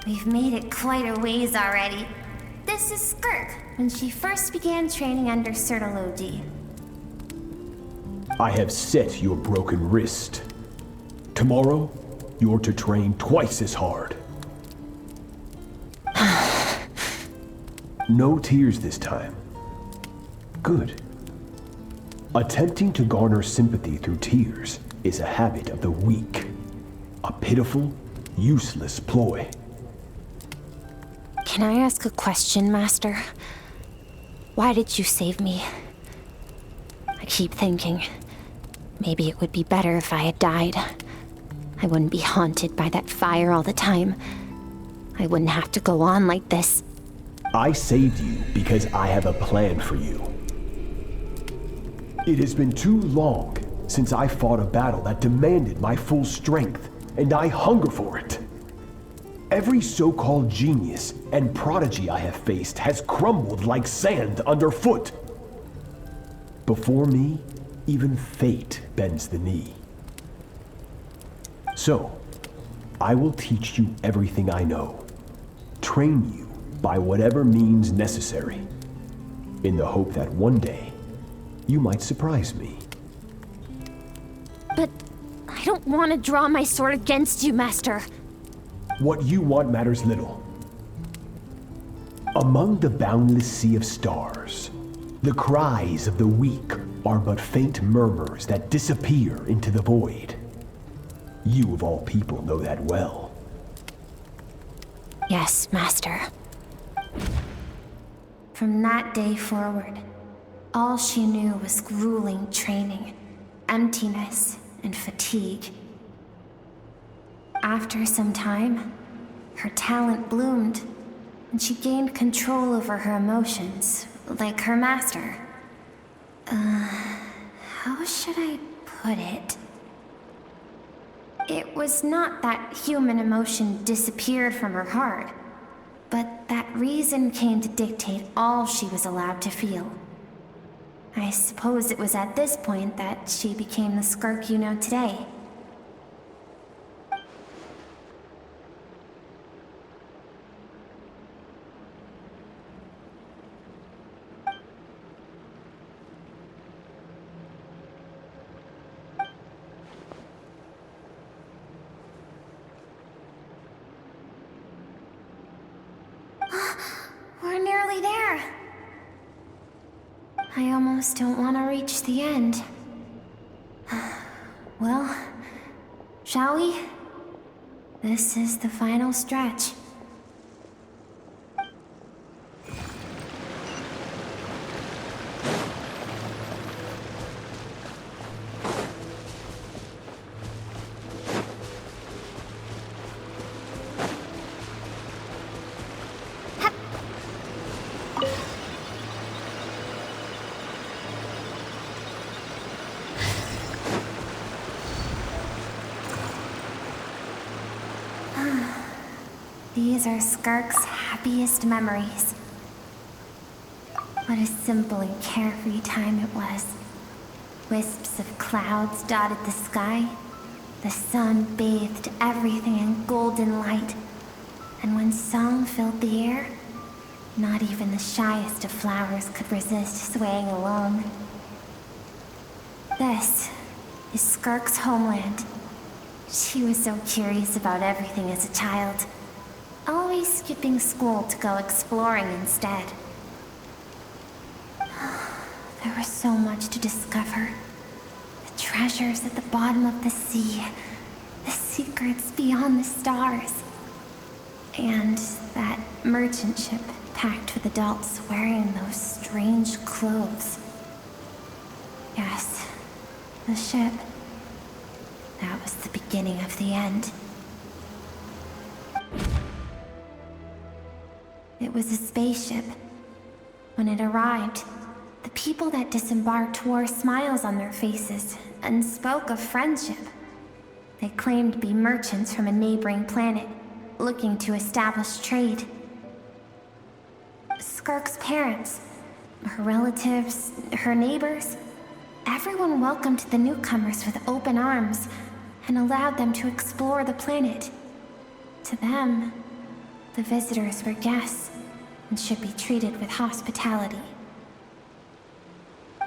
We've made it quite a ways already. This is Skirk, when she first began training under Sertology. I have set your broken wrist. Tomorrow, you're to train twice as hard. No tears this time. Good. Attempting to garner sympathy through tears is a habit of the weak. A pitiful, useless ploy. Can I ask a question, Master? Why did you save me? I keep thinking, maybe it would be better if I had died. I wouldn't be haunted by that fire all the time. I wouldn't have to go on like this. I saved you because I have a plan for you. It has been too long since I fought a battle that demanded my full strength, and I hunger for it. Every so-called genius and prodigy I have faced has crumbled like sand underfoot. Before me, even fate bends the knee. So, I will teach you everything I know, train you by whatever means necessary, in the hope that one day, you might surprise me. But I don't want to draw my sword against you, Master. What you want matters little. Among the boundless sea of stars, the cries of the weak are but faint murmurs that disappear into the void. You of all people know that well. Yes, Master. From that day forward, all she knew was grueling training, emptiness, and fatigue. After some time, her talent bloomed, and she gained control over her emotions, like her master. How should I put it? It was not that human emotion disappeared from her heart, but that reason came to dictate all she was allowed to feel. I suppose it was at this point that she became the Skirk you know today. We're nearly there. I almost don't want to reach the end. Well, shall we? This is the final stretch. These are Skirk's happiest memories. What a simple and carefree time it was. Wisps of clouds dotted the sky. The sun bathed everything in golden light. And when song filled the air, not even the shyest of flowers could resist swaying along. This is Skirk's homeland. She was so curious about everything as a child. Always skipping school to go exploring instead. There was so much to discover. The treasures at the bottom of the sea. The secrets beyond the stars. And that merchant ship packed with adults wearing those strange clothes. Yes, the ship. That was the beginning of the end. It was a spaceship. When it arrived, the people that disembarked wore smiles on their faces and spoke of friendship. They claimed to be merchants from a neighboring planet, looking to establish trade. Skirk's parents, her relatives, her neighbors, everyone welcomed the newcomers with open arms and allowed them to explore the planet. To them, The visitors were guests and should be treated with hospitality.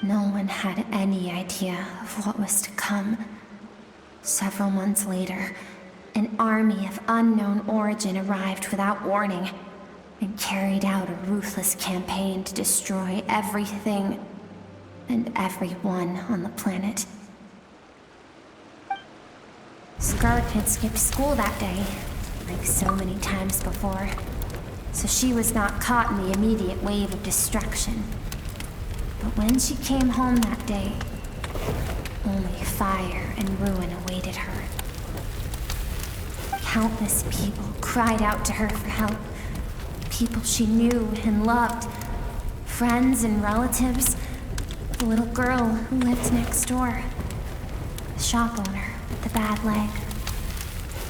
No one had any idea of what was to come. Several months later, an army of unknown origin arrived without warning and carried out a ruthless campaign to destroy everything and everyone on the planet. Skirk had skipped school that day, like so many times before, so she was not caught in the immediate wave of destruction. But when she came home that day, only fire and ruin awaited her. Countless people cried out to her for help. People she knew and loved. Friends and relatives. The little girl who lived next door. The shop owner with the bad leg.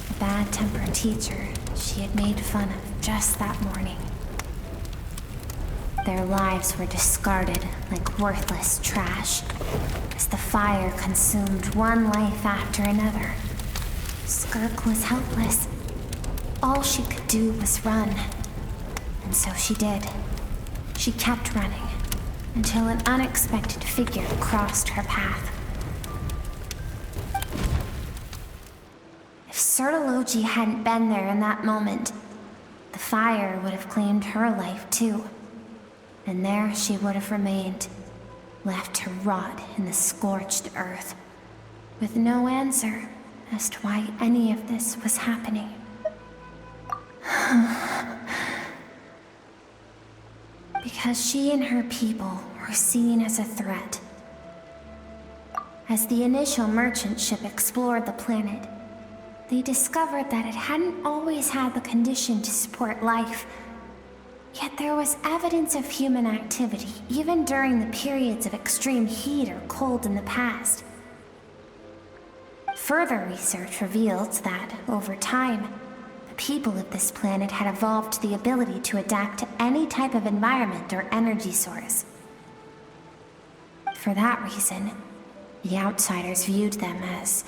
The bad-tempered teacher she had made fun of just that morning. Their lives were discarded like worthless trash as the fire consumed one life after another. Skirk was helpless. All she could do was run. And so she did. She kept running until an unexpected figure crossed her path. If Sertology hadn't been there in that moment, the fire would have claimed her life too. And there she would have remained, left to rot in the scorched earth, with no answer as to why any of this was happening. Because she and her people were seen as a threat. As the initial merchant ship explored the planet, they discovered that it hadn't always had the condition to support life. Yet there was evidence of human activity, even during the periods of extreme heat or cold in the past. Further research revealed that, over time, the people of this planet had evolved the ability to adapt to any type of environment or energy source. For that reason, the outsiders viewed them as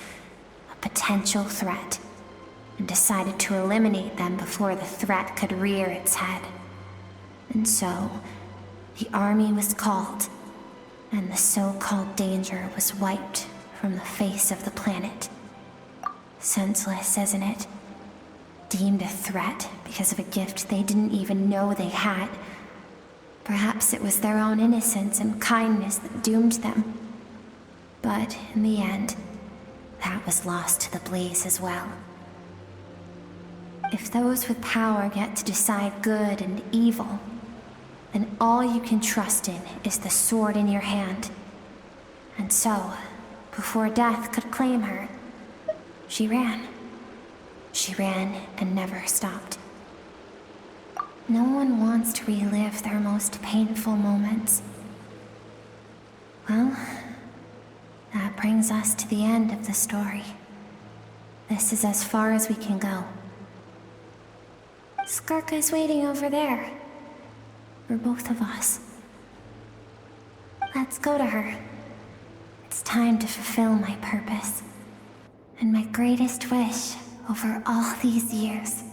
a potential threat, and decided to eliminate them before the threat could rear its head. And so, the army was called, and the so-called danger was wiped from the face of the planet. Senseless, isn't it? Deemed a threat because of a gift they didn't even know they had. Perhaps it was their own innocence and kindness that doomed them. But in the end, that was lost to the blaze as well. If those with power get to decide good and evil, then all you can trust in is the sword in your hand. And so, before death could claim her, she ran. She ran and never stopped. No one wants to relive their most painful moments. Well, that brings us to the end of the story. This is as far as we can go. Skirk is waiting over there. For both of us. Let's go to her. It's time to fulfill my purpose. And my greatest wish over all these years.